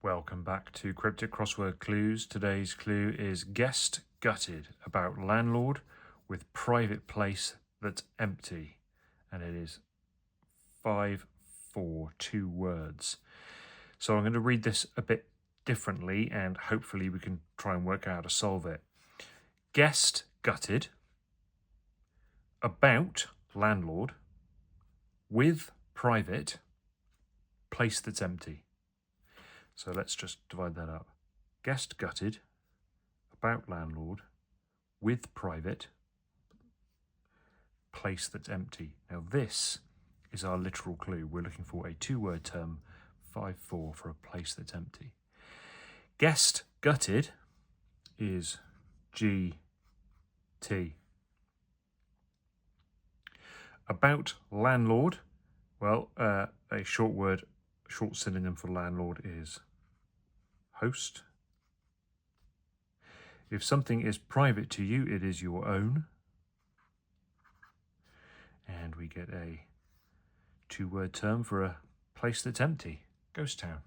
Welcome back to Cryptic Crossword Clues. Today's clue is guest gutted, about landlord with private place that's empty. And it is 5, 4, 2 words. So I'm going to read this a bit differently and hopefully we can try and work out how to solve it. Guest gutted, about landlord, with private, place that's empty. So let's just divide that up. Guest gutted, about landlord, with private, place that's empty. Now this is our literal clue. We're looking for a 2-word term, 5, 4 for a place that's empty. Guest gutted is GT. About landlord, well, a short synonym for landlord is host. If something is private to you, it is your own. And we get a 2-word term for a place that's empty, ghost town.